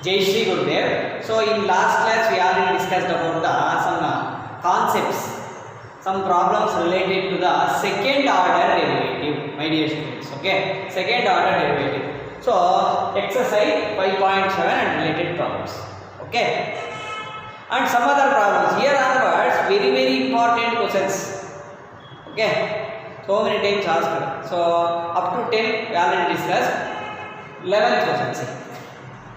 Jai Shri Gurudev. So in last class we already discussed about some concepts, some problems related to the second order derivative, my dear students. Okay, second order derivative. So exercise 5.7 and related problems. Okay, and some other problems here onwards, very important questions. Okay, so many times asked. So up to 10 we already discussed. 11th question.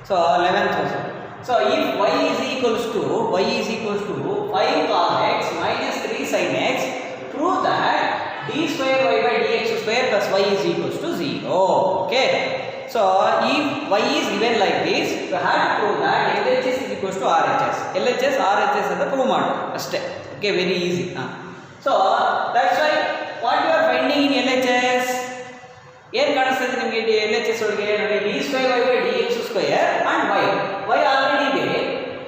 So 11th question. So if y is equals to 5 cos x minus 3 sin x, prove that d square y by dx square plus y is equals to 0. Okay. So if y is given like this, you have to prove that LHS is equals to RHS. LHS RHS is the prove model. Okay, very easy. So that's why what you are finding in LHS? Here ಕಾಣಿಸ್ತದೆ ನಿಮಗೆ LHS ಒಳಗೆ ನೋಡಿ d square y by dx square and y already there.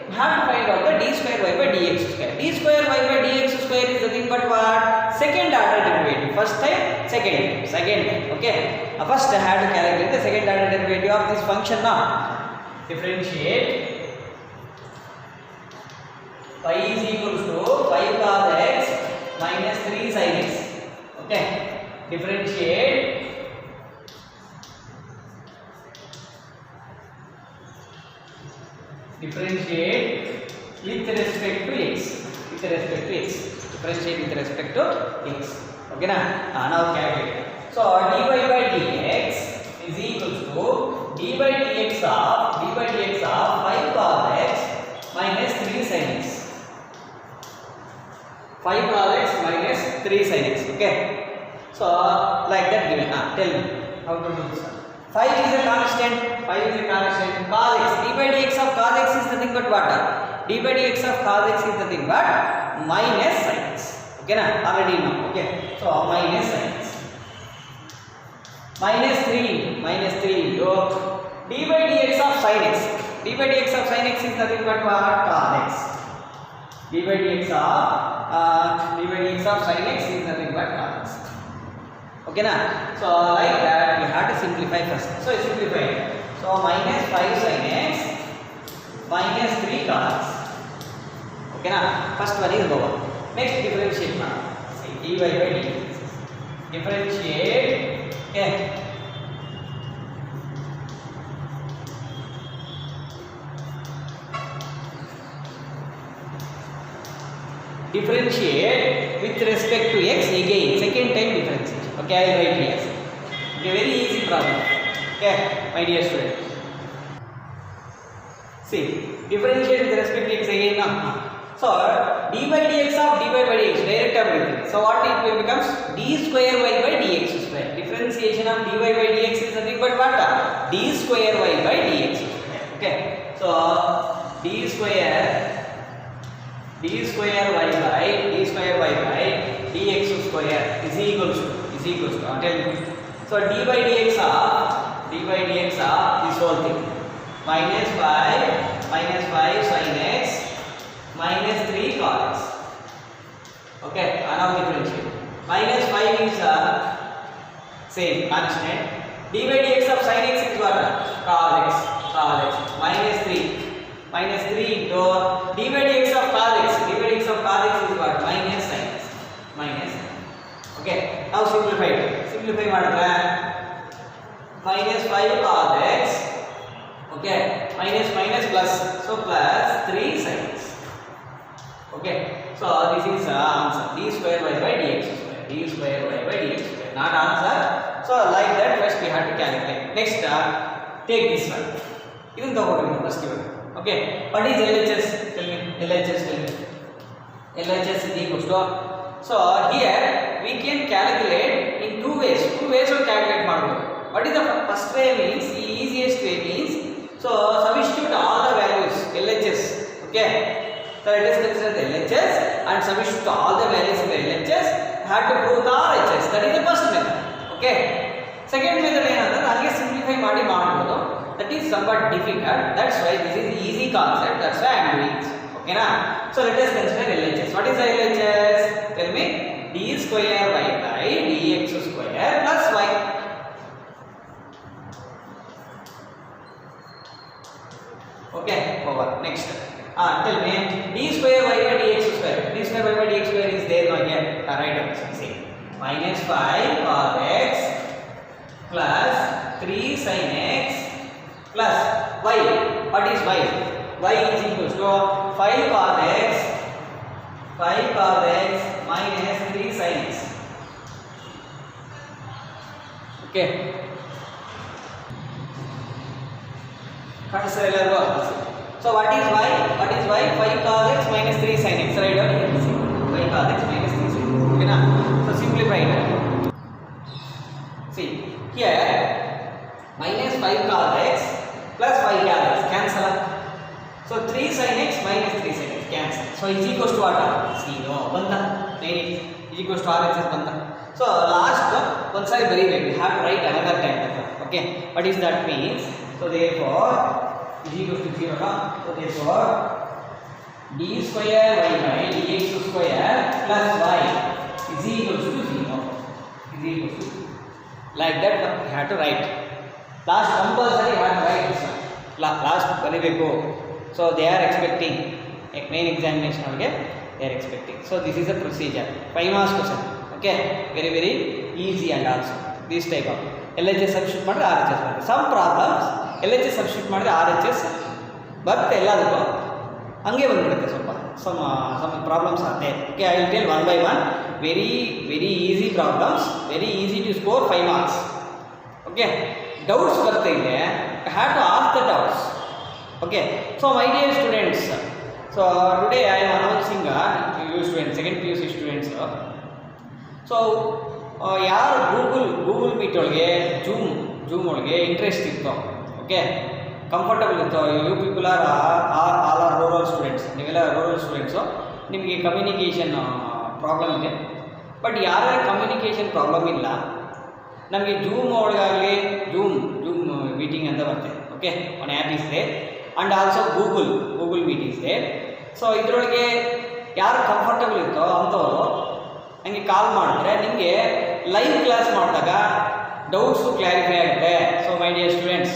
You have to find out the d square y by dx square. D square y by dx square is nothing but what? Second order derivative. First time, second time. Okay. First I have to calculate the second order derivative of this function now. Differentiate y is equals to 5 cos x minus 3 sin x. Okay. Differentiate with respect to x. Differentiate with respect to x. Okay na? Now calculate. So dy by dx is equals to d by dx of 5 cos x minus 3 sin x. 5 cos x minus 3 sin x. Okay. So like that given. Tell me how to do this one. 5 is a constant. Cos x. D by dx of cos x is nothing but what? D by dx of cos x is nothing but minus sin x. Okay na? Already know. Okay. So minus sin x. Minus 3 into d by dx of sin x. D by dx of sin x is nothing but what? Cos x. D by dx of sin x is nothing but cos x. Okay na? So like that we have to simplify first. So simplify. So minus 5 sin x minus 3 cos x. Okay na? First one is over. Next differentiate now. See dy by dx. Differentiate. Okay. Differentiate with respect to x again. Second time differentiation. Okay, I will write here. Okay, very easy problem. Okay, my dear student. See, differentiate with respect to x again now. So, d by dx of dy by dx, direct everything. So, what it will becomes? D square y by dx square. Differentiation of dy by dx is nothing but what? D square y by dx square. Okay. So, d square y by dx square is equals to tell me. So d by dx of this whole thing minus 5 sin x minus 3 cos x. Okay, now differentiate. Minus 5 is same constant. D by dx of sin x is what? Cos x. Minus 3 into d by dx of cos x. D by dx of cos x is what? Minus sin x. Okay, now simplify madra. Minus 5 cos x. Okay, minus plus, so plus 3 sin x. Okay, so this is answer. D square y by dx square. Not answer. So like that first we have to calculate. Next take this one. Even though first one. Okay, what is LHS? Tell me. LHS is equals to. So here we can calculate in two ways. Two ways of calculate ಮಾಡಬಹುದು. What is the first way means? The easiest way means, so substitute all the values LHS. Okay. So let us consider the LHS and substitute all the values in the LHS. Have to prove the RHS. That is the first method. Okay. Second method ಏನಂದ್ರೆ ಹಾಗೆ simplify ಮಾಡಿ ಮಾಡಬಹುದು. That is somewhat difficult. That's why this is easy concept. That's why I am doing it. Okay na? So let us consider LHS. What is the LHS? Tell me. D square y by dx square plus y. Okay, over. Next. Tell me d square y by dx square. D square y by dx square is there now here. Right answer. See. Minus 5 cos x plus 3 sin x plus y. What is y? Y is equals to 5 cos x minus 3 sin x. Okay. So what is y? What is y? 5 cos x minus 3 sin x. Right down here. 5 cos x minus 3 sin x. Okay na? So simplify it. See here minus 5 cos x plus 5 cos x cancel. So 3 sin x minus 3 sin x cancel. So is equals to what? 0. Banta. Is equals to RHS banta. So last one side very big. We have to write another time. Okay. What is that means? So therefore is equals to 0. So therefore d square y by dx square plus y is equals to 0. Is equals to 0. Like that we have to write. Last compulsory have to write this one. Last very big go. So they are expecting main examination again. They are expecting. So this is a procedure. 5 marks question. Okay. Very very easy and also this type of LHS substitute ಮಾಡಿದ್ರೆ RHS ಬರುತ್ತೆ. Some problems LHS substitute ಮಾಡಿದ್ರೆ RHS ಬರುತ್ತೆ ಎಲ್ಲದಕ್ಕೂ ಹಂಗೆ ಬಂದ್ಬಿಡುತ್ತೆ ಸ್ವಲ್ಪ some problems are there. Okay, I will tell one by one. Very easy problems, very easy to score 5 marks. Okay, doubts ಬರ್ತಾ ಇದೆ. I have to ask the doubts. Okay, so my dear students, so today I am announcing you students, second PUC students. So ಯಾರು Google Meet ಒಳಗೆ Zoom ಒಳಗೆ interest ಇತ್ತು, okay comfortable ಇತ್ತು, you people are all are rural students, ನೀವೆಲ್ಲ rural students, ನಿಮಗೆ communication problem ಇದೆ. But ಯಾರೇ communication problem ಇಲ್ಲ, ನಮಗೆ ಜೂಮ್ ಒಳಗಾಗಲಿ ಜೂಮ್ ಮೀಟಿಂಗ್ ಅಂತ ಬರ್ತದೆ. Okay, one app is there and also Google Meet is there. So ಇದರೊಳಗೆ ಯಾರು ಕಂಫರ್ಟಬಲ್ ಇರ್ತೋ ಅಂಥವರು ನನಗೆ ಕಾಲ್ ಮಾಡಿದ್ರೆ ನಿಮಗೆ ಲೈವ್ ಕ್ಲಾಸ್ ಮಾಡಿದಾಗ ಡೌಟ್ಸು ಕ್ಲಾರಿಫೈ ಆಗುತ್ತೆ. So my dear students,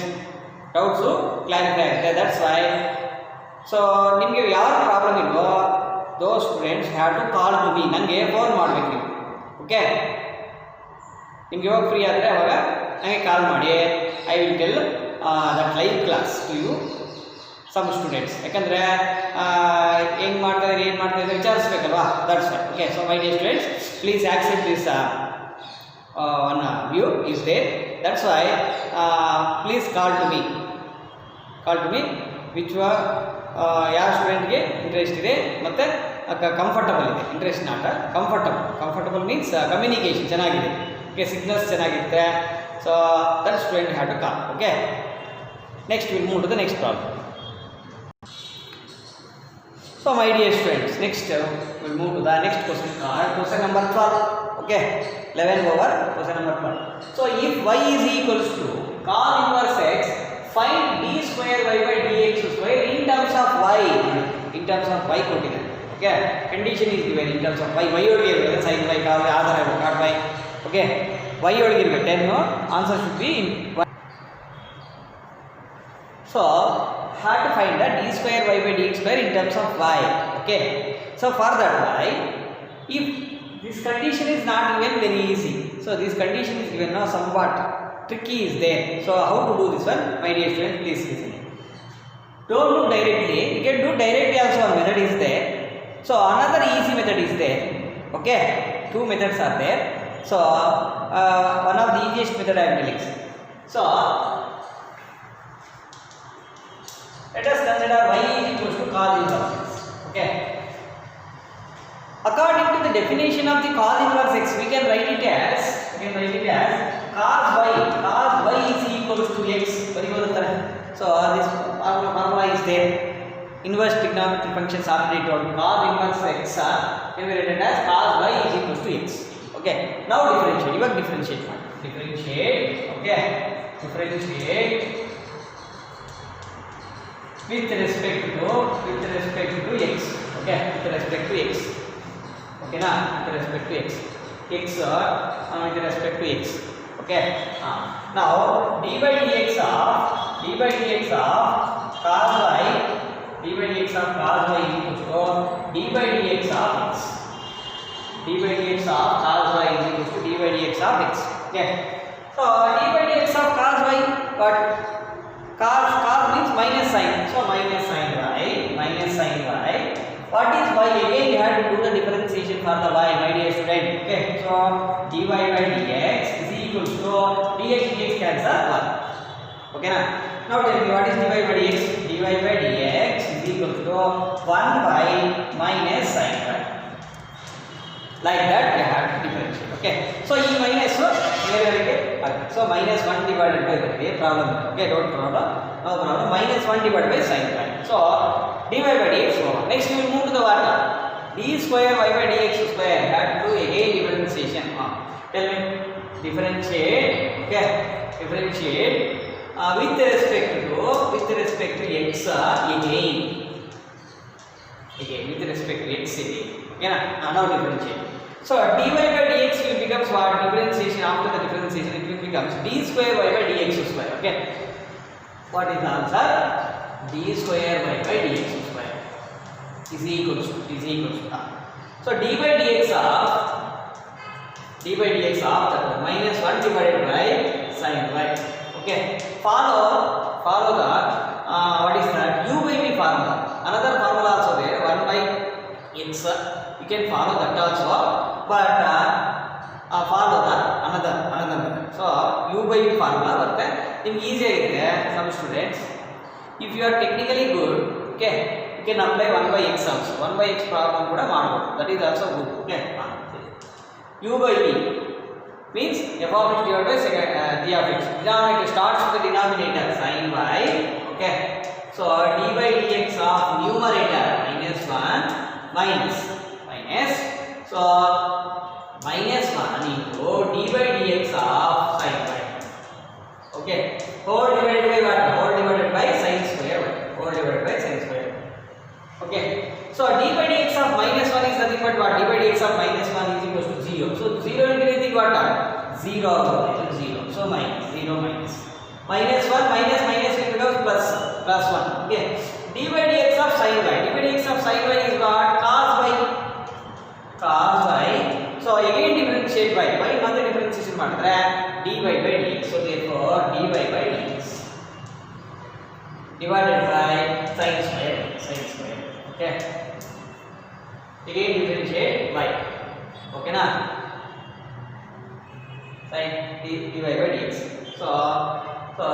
doubts clarify ಆಗುತ್ತೆ. ದಟ್ಸ್ ವೈ ಸೊ ನಿಮಗೆ ಯಾವ ಪ್ರಾಬ್ಲಮ್ ಇಲ್ವೋ those students have to call to me, ನನಗೆ ಫೋನ್ ಮಾಡಬೇಕು ನೀವು. ಓಕೆ, ನಿಮ್ಗೆ ಯಾವಾಗ ಫ್ರೀ ಆದರೆ ಅವಾಗ ನನಗೆ ಕಾಲ್ ಮಾಡಿ. I will tell that live class to you some students. ಯಾಕಂದರೆ ಹೆಂಗೆ ಮಾಡ್ತಾಯಿದ್ರೆ ಏನು ಮಾಡ್ತಾಯಿದ್ರೆ ವಿಚಾರಿಸ್ಬೇಕಲ್ವಾ, that's why. Okay, so my dear students, please accept this one view is there. That's why please call to me which ಯಾವ ಸ್ಟೂಡೆಂಟ್ಗೆ interest ಇದೆ ಮತ್ತು ಕಂಫರ್ಟಬಲ್ ಇದೆ. Interest not comfortable means communication ಚೆನ್ನಾಗಿದೆ, ಓಕೆ, ಸಿಗ್ನಲ್ಸ್ ಚೆನ್ನಾಗಿರುತ್ತೆ. So that student have to call. Okay, next will move to the next problem. So my dear students, next we'll move to the next question called question number 12. Okay, 11 over question number 12. So if y is equals to cos inverse x, find d square y by dx square in terms of y. In terms of y ಕೊಟ್ಟಿದ್ದಾರೆ. Okay, condition is given in terms of y. Y ಒಳಗೆ ಇರುತ್ತೆ sin y cos y ಆಧಾರ cos y. Okay, y ಒಳಗೆ ಇರುತ್ತೆ 10. Answer should be in y. So have to find the d square y by dx square in terms of y. Okay, so for that y, if this condition is not given, very easy. So this condition is given now, somewhat tricky is there. So how to do this one, my dear students, please listen. Don't do directly, you can do directly also. One method is there. So another easy method is there. Okay, two methods are there. So one of the easiest method I am telling. So let us consider y is equals to cos inverse x. Okay, according to the definition of the cos inverse x, we can write it as cos y is equals to x. So this formula is there. Inverse trigonometric functions are told. Cos inverse x can be written as cos y is equals to x. Okay, now differentiate. You differentiate. Okay, differentiate with respect to x. Okay, with respect to x. Okay na, with respect to x. With respect to x. Okay. Now d by dx of cos y, d by dx of cos y is equal to d by dx of x. d by dx of cos y is equal to d by dx of x. Okay. So d by dx of cos y, but cos means minus sign. So minus sin y, minus sin y. What is y? Again you have to do the differentiation for the y, my dear student. Okay. So dy by dx is equal to dx cancel 1. Okay na? Now tell me what is dy by dx? dy by dx is equal to 1 by minus sin y. Like that I have to differentiate. Okay. So e minus so minus 1 divided by problem. Okay, don't problem. No problem. Minus 1 divided by sin y. So dy by dx over. Next we will move to the what? D square y by dx square. Have to do again differentiation. Tell me differentiate. Okay. Differentiate with respect to x again. Again with respect to x again. Okay na? Now differentiate. So dy by dx will becomes what? Differentiation, after the differentiation it will becomes d square y by dx square. Okay. What is the answer? D square y by dx square is equals to so d by dx of that minus 1 divided by sin y. Okay. Follow the what is that? U by v formula. Another formula also there, 1 by x. You can follow that also, but follow that another method. So u by v formula barte nimge easy agide. Some students, if you are technically good, okay, you can apply 1 by x also. 1 by x problem kuda maadabodu. That is also good. Okay. U by v means f of x divided by g of x. Denominator starts with the denominator sin y. Okay. So d by dx of numerator minus 1 minus so minus 1 into d by dx of sin y. Okay. Whole divided by what? Whole divided by sin square y. Okay. So d by dx of minus 1 is nothing but what? D by dx of minus 1 is equal to 0. So 0 into anything what? 0. So minus 0 minus. Minus 1 minus will become plus 1. Okay. D by dx of sin y. D by dx of sin y is what? Cos y. So again differentiate y. Y ಮತ್ತೆ differentiation ಮಾಡಿದ್ರೆ dy by dx. So therefore dy by dx divided by sin square. Okay. Again differentiate y. Okay na? Sin dy by dx. So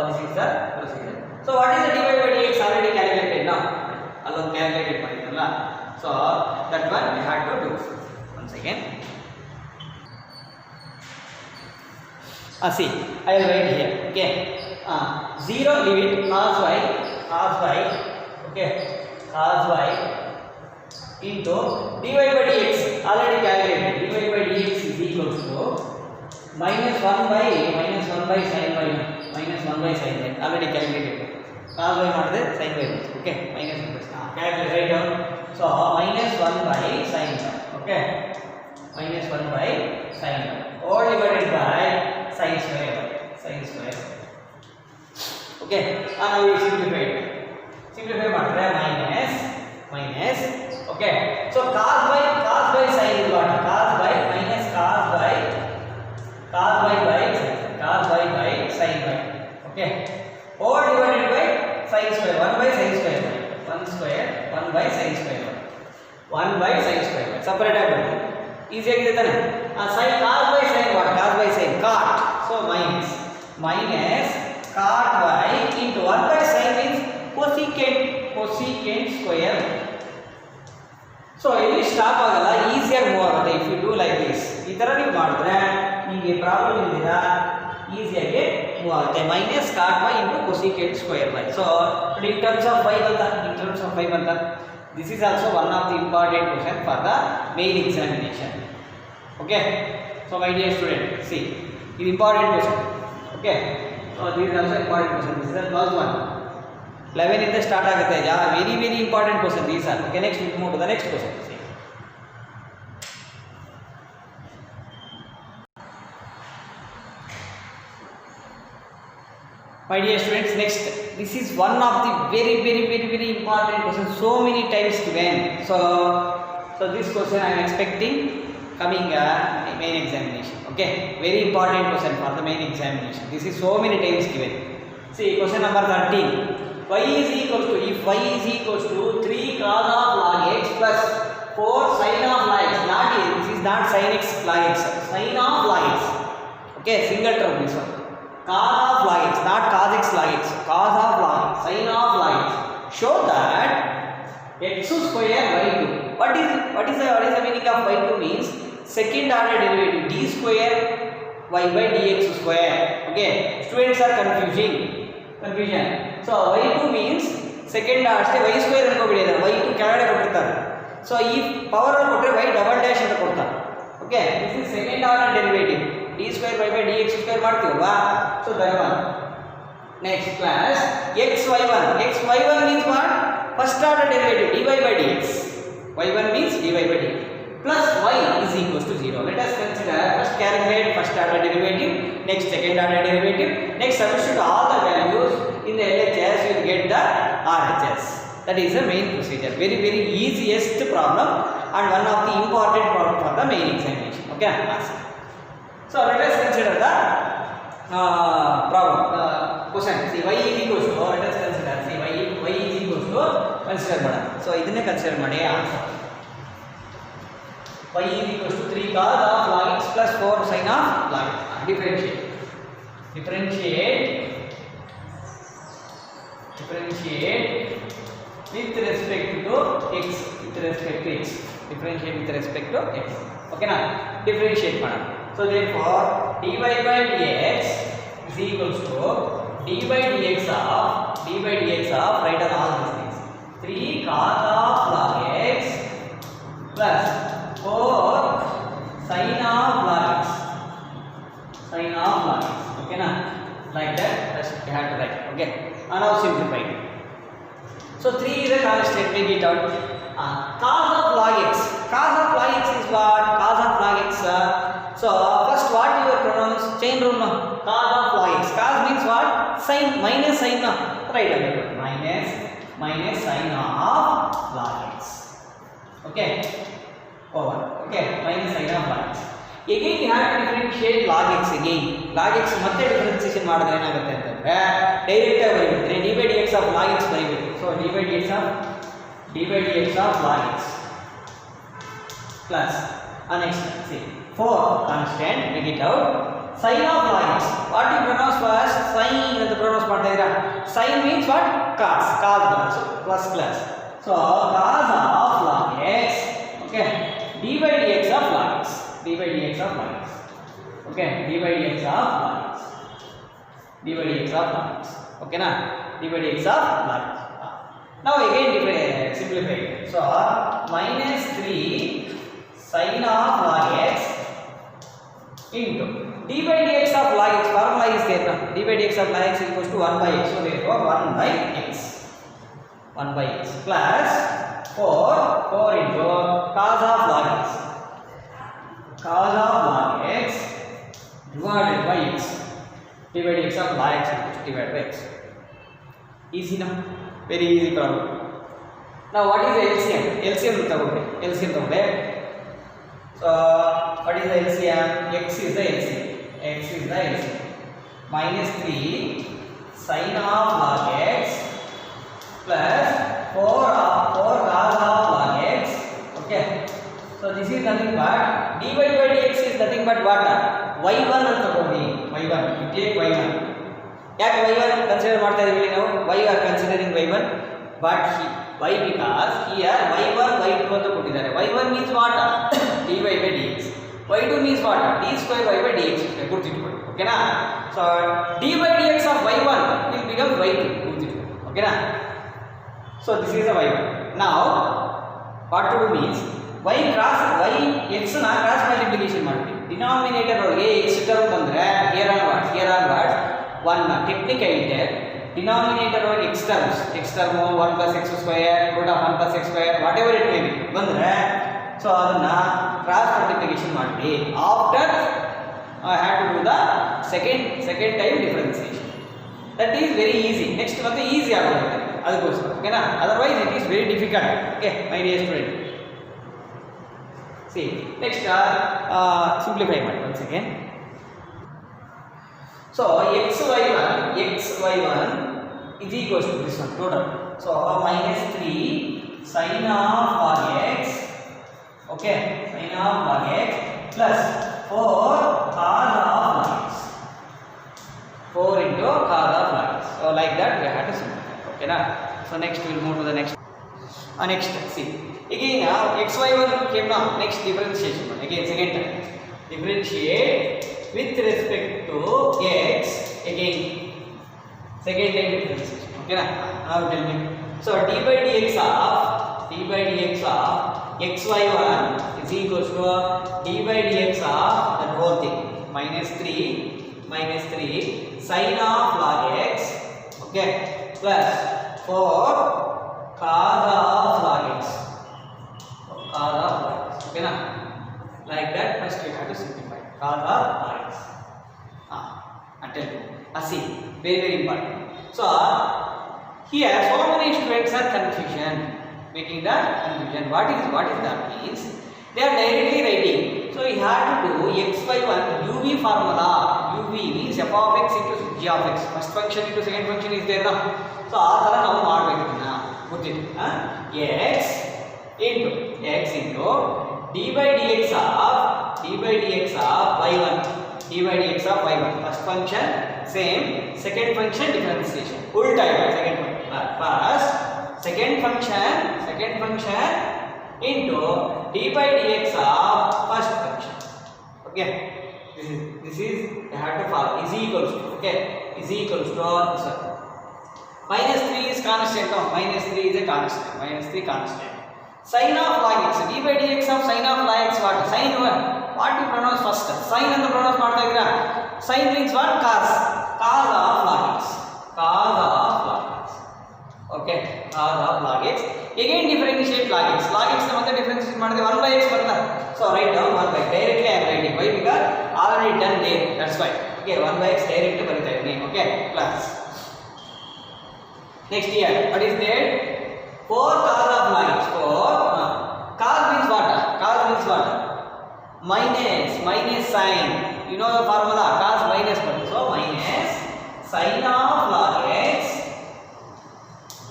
this is the procedure. So what is the dy by dx? Already calculated now. Alone calculated ಮಾಡಿದ್ರಲ್ಲ. So that one we had to do once again. See, I will write here. Okay. 0 limit cos y. Okay. Cos y into dy by dx. Already calculated. Dy by dx is equal to minus 1 by sin y. Minus 1 by sin y. Already calculated. Cos y ಮಾಡಿದ್ರೆ sin y. Okay. Minus 1 by calculate right down. So minus 1 by sin y. Okay. Minus 1 by sin y. All divided by sin square. Okay. Now we simplify ಮಾಡಿದ್ರೆ minus. Okay. So cos by sin is what? Cos by sin y. Okay. All divided by sin square. 1 by sin square. 1 by sin square. Separate agadi. Easy agide tane. Sin cos by sin what? Cos by sin cot. So minus cot y into 1 by sin means cosecant square. So ಇಲ್ಲಿ stop ಆಗಲ್ಲ, ಈಸಿಯಾಗಿ move ಆಗುತ್ತೆ if you do like this. ಈ ತರ ನೀವು ಮಾಡಿದ್ರೆ ನಿಮಗೆ problem ಇಲ್ದಿರಾ ಈಸಿಯಾಗಿ ಮೂವ್ ಆಗುತ್ತೆ. minus cot y into cosecant square y. So in terms of y ಬಂತ. This is also one of the important question for the main examination. Okay. So my dear student, see, it is important question. Okay. So this is also important question. This is the first one. 11 ಇಂದ start ಆಗುತ್ತೆ. very important question these are. Okay, next we move to the next question. See. My dear students, this is one of the very important questions, so many times given. So this question I am expecting coming main examination. Okay, very important question for the main examination. This is so many times given. See question number 13. Y is equal to, if y is equal to 3 cos of log x plus 4 sin of log x, not here, this is not sin x log x, sin of log x. Okay, single term this one. Cos of log x, not cos x log x, cos of log x, sin of log x. Show that x square y2. What is the meaning of y2 means? Second order derivative d square y by dx square. Okay, students are confusion. So y2 means second order y square ಅನ್ಕೋಬಿಡಿ, y2 ಕೆಳಗಡೆ ಕೊಟ್ಟಿರ್ತಾರೆ. So ಈ power ಅನ್ನು ಕೊಟ್ಟರೆ y double dash ಅಂತ ಕೊಡ್ತಾರೆ. Okay, this is second order derivative. d square y by dx square ಮಾಡ್ತೀವಲ್ವಾ? So that one. Next class xy1 means what? First order derivative dy by dx. y1 means dy by dx plus y is equals to 0. Let us consider first calculate first order derivative, next second order derivative, next substitute all the values in the LHS, you will get the RHS. That is the main procedure. Very easiest problem and one of the important problem for the main examination. Okay, so let us consider the problem question. See y is equals to, let us consider, see y is equals to, consider madam. So idenne consider ಮಾಡಿ answer. Y is equals to 3 cos of log x plus 4 sin of log x. Differentiate with respect to x. Differentiate with respect to x. Okay na? Differentiate madam. So therefore dy by dx is equals to d by dx of write down all these things. 3 cos of log x plus 4 sin of log x. Okay na? Like that, that's you have to write. Okay, and now simplify. So 3 is a constant, make it out. Cos of log x is what? Cos of log x. So first what you pronounce? Chain rule no? Cos of log x. Cos means what? Sin, minus sin no? Right away. Minus sin of log x. Okay. Over. Okay. Minus sin of log x. Again you have to differentiate log x again. Log x ಮತ್ತೆ differentiation ಮಾಡಿದ್ರೆ ಏನಾಗುತ್ತೆ ಅಂತಂದ್ರೆ direct ಆಗಿ ಬರೀಬೇಕು. d by dx of log x ಬರೀಬೇಕು. So d by dx of log x plus next see 4 constant, make it out. Sin of log x, what you pronounce first? Sin ಅಂತ pronounce ಮಾಡ್ತಾ ಇದ್ದೀರಾ? Sin means what? Cos so plus. So cos of log x, okay, d by dx of log x. Okay, d by dx of log x. Okay na? d by dx of log x. Now again simplify it. So minus 3 sin of log x into d by dx of log x. Formula is there now. d by dx of log x equals to 1 by x. So therefore 1 by x plus 4 into cos of log x divided by x. d by dx of log x divided by x. Easy now? Very easy problem. Now what is the LCM? LCM ತಗೊಂಡೆ. So what is the LCM? X is the LCM. Minus 3 sin of log x plus 4 cos of log x. Okay. So this is nothing but dy by dx is nothing but what? y1 ಅಂತ ತಗೊಂಡಿ. y1. You take y1. ಯಾಕೆ y1 consider ಮಾಡ್ತಾ ಇದೀವಿ ನಾವು? y are considering y1, but why? Because here y1 y2 ಅಂತ ಕೊಟ್ಟಿದ್ದಾರೆ. y1 means what? dy by dx. y2 means what? d square y by dx ಗುರ್ತಿಟ್ಕೊಳ್ಳಿ. ಓಕೆನಾ? So d by dx of y1 will become y2 ಗುರ್ತಿಟ್ಕೊಳ್ಳಿ. ಓಕೆನಾ? So this is a y1. Now what to do means y x ನ cross multiplication ಮಾಡ್ತೀವಿ. Denominator ಒಳಗೆ x term ಬಂದ್ರೆ here onwards 1 technically denominator or x term 1 plus x square root of 1 plus x square whatever it may be ಬಂದ್ರೆ so ಅದನ್ನ cross multiplication ಮಾಡಿ after I had to do the second time differentiation. That is very easy. Next ಮತ್ತೆ easy ಆಗುತ್ತೆ ಅದಕ್ಕೋಸ್ಕರ ಓಕೆನಾ. Otherwise it is very difficult. Okay, my dear student. See, next simplify ಮಾಡಿ once again. So xy1 is equals to this one total. So minus 3 sin of log x, okay, sin of log x plus 4 cos of log x. 4 into cos of log x. So like that we have to simplify. Okay na. So next we will move to the next. Next see again xy1 came now. Next differentiation again second time. Differentiate with respect to x again. Second time differentiation. Okay na. Now tell me. So d by dx of xy1 is equals to d by dx of that whole thing minus 3 sin of log x, okay, plus 4 cos of log x, okay na. Like that first we have to simplify cos of log x. Until see very important. So here so many students are making that confusion. What is that means they are directly writing. So we have to do xy1 uv formula. uv means f of x into g of x. First function into second function is there now. So ಆ ತರ ನಾವು ಮಾಡಬೇಕು ಇದನ್ನ ಗೊತ್ತಿದೆ. x into d by dx of y1. First function same, second function differentiation. Ulta second function. First second function into d by dx of first function. Okay, this is you have to follow is equals to, okay, is equals to sorry, minus 3 is constant. No, minus 3 is a constant. Sin of log x, d by dx of sin of log x, what sin what you pronounce first, sin and the pronounce ಮಾಡ್ತಾ ಇದ್ದೀರಾ. Sin means what? Cos of log x. Okay, cos of log x. Again differentiate log x. Log x ಮತ್ತೆ differentiate ಮಾಡಿದ್ರೆ 1 by x ಬರ್ತಾ. So write down 1 by, directly I am writing. Why? Because already done there. That's why. Okay, 1 by x directly ಬರಿತಾ ಇದ್ದೀನಿ. Okay, plus. Next here, what is there? 4 cos of log x. 4 cos means what? Minus sign. You know the formula, cos minus 1. So minus sin of log x.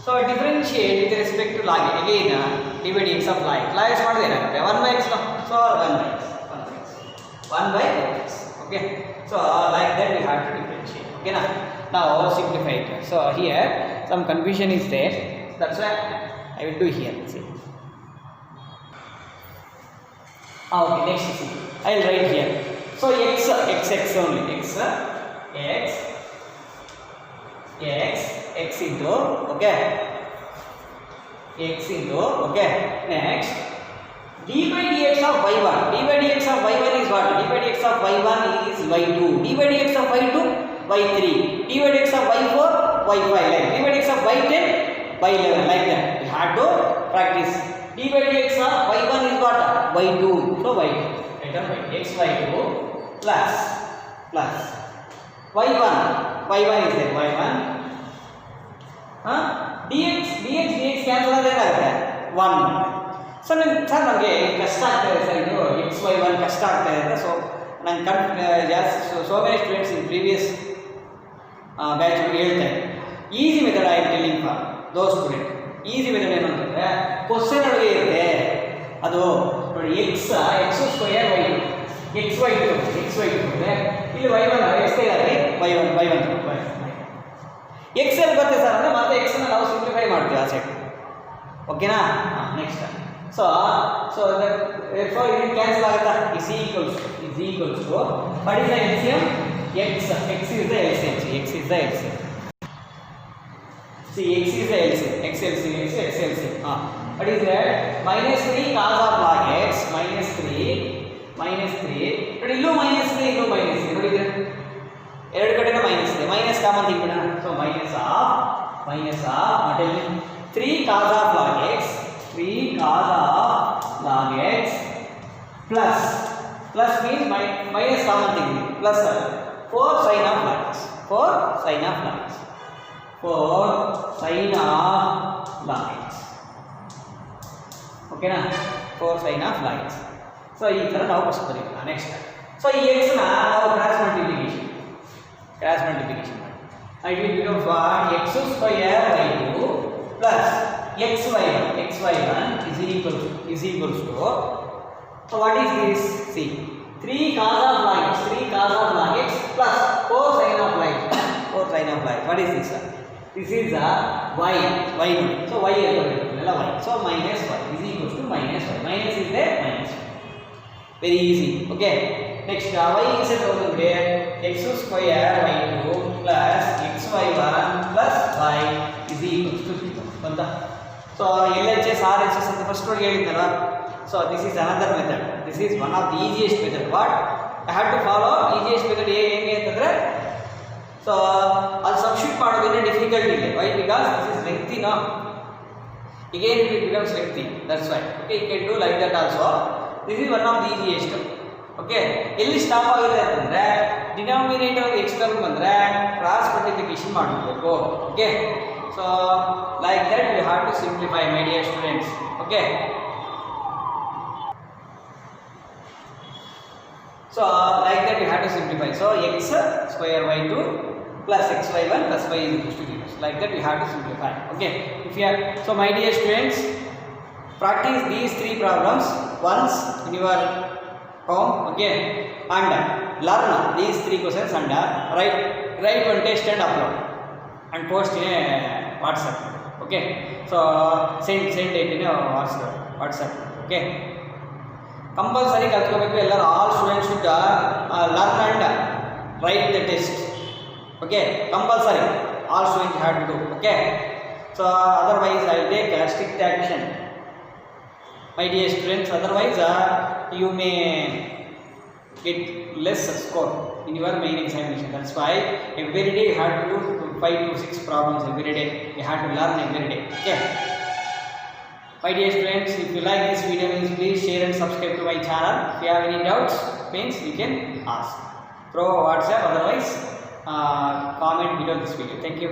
So differentiate with respect to log x. Again d by dx of log x. Log x ಮಾಡಿದ್ರೆ ಏನಾಗುತ್ತೆ? 1 by x no. So 1 by x. Okay. So like that we have to differentiate. Okay na. Now simplify it. So here some confusion is there. That's why I will do here. See. Okay, next see. I will write here. So x only. X into, okay. Next d by dx of y1. d by dx of y1 is what? d by dx of y1 is y2. d by dx of y2 y3. d by dx of y4 y5. Like d by dx of y10 y11. Like that we have to practice. d by dx of y1 is what? y2. So y2 x y2 plus y1 is there. y1 dx cancel ಆದರೆ ಏನಾಗುತ್ತೆ? 1. So ನಮಗೆ ಕಷ್ಟ ಆಗ್ತಾಯಿದೆ sir, ಇದು xy1 ಕಷ್ಟ ಆಗ್ತಾಯಿದೆ. So ನಂಗೆ ಜಾಸ್ತಿ so many students in previous batch ಹೇಳ್ತಾರೆ easy method I am telling for those student. Easy method ಏನು ಅಂತಂದರೆ ಕ್ವಶನ್ ಒಳಗೆ ಇರುತ್ತೆ ಅದು ನೋಡಿ x ಸ್ಕ್ವಯರ್ y2 ಅಂದರೆ ಇಲ್ಲಿ y1 x ಇದೆ y1 x ಅಲ್ಲಿ ಬರುತ್ತೆ ಸರ್ ಅಂದರೆ ಮತ್ತೆ x ಅನ್ನು ನಾವು ಸಿಂಪ್ಲಿಫೈ ಮಾಡ್ತೀವಿ ಆ ಸೈಡ್. ಓಕೆನಾ? ನೆಕ್ಸ್ಟ್ ಸೊ therefore ಇದು ಕ್ಯಾನ್ಸಲ್ ಆಗುತ್ತಾ? is equals to what is the LCM? x is the LCM. See, x is the LCM. What is that? minus 3 cos of log x minus 3 but ಇಲ್ಲೂ minus 3 ನೋಡಿದ್ರೆ ಎರಡು ಕಡೆನೂ minus ಇದೆ. Minus common ತೆಗಿಬಿಡೋಣ. So minus of 3 cos of log x plus means minus common ತೆಗಿbi plus 4 sin of log x 4 sin of log x. Okay na? 4 sin of log x. So ಈ ತರ ನಾವು first ಬರೀತೀವಿ. Next so ಈ x ನ ನಾವು cross multiplication ಮಾಡಿ it will become what x square y2 plus xy1 is equals to so what is this? See 3 cos of log x plus 4 sin of log x. What is this? This is a y. So y so minus y is equals to minus y. Minus is there, minus y. Very easy. Okay. Next y is equal to x square y2 plus xy1 plus y is equals to 3. So LHS RHS ಅಂತ first ನೋಡಿ ಹೇಳಿದ್ನಲ್ಲ. So this is another method. This is one of the easiest method. What I had to follow easiest method ಹೇಗೆ ಅಂತಂದ್ರೆ so ಅದು substitute ಮಾಡೋದೇನೆ difficult ಇಲ್ಲ. Why? Because this is lengthy now. Again it becomes lengthy. That's why. Okay, you can do like that also. This is one of the easiest. Okay, ಎಲ್ಲಿ stop ಆಗುತ್ತೆ ಅಂತಂದ್ರೆ denominator x term ಬಂದ್ರೆ cross multiplication ಮಾಡಬೇಕು. Okay, so like that we have to simplify my dear students. Okay, so like that we have to simplify. So x square y2 plus xy1 plus y is equal to 0. So like that we have to simplify. Okay, if you are so my dear students, practice these 3 problems once in your home. Okay, and learn these 3 questions and write one test and upload and post in a WhatsApp. Okay, so send it in a WhatsApp. Okay, compulsory ಕಲ್ತ್ಕೋಬೇಕು ಎಲ್ಲರೂ. All students should learn and write the test. Okay, compulsory all students have to do. Okay, so otherwise I take strict action my dear students. Otherwise you may get less score in your main examination. That's why every day you have to do 5 to 6 problems every day. You have to learn every day. Okay, my dear students, if you like this video, please share and subscribe to my channel. If you have any doubts, means you can ask through WhatsApp. Otherwise, comment below this video. Thank you.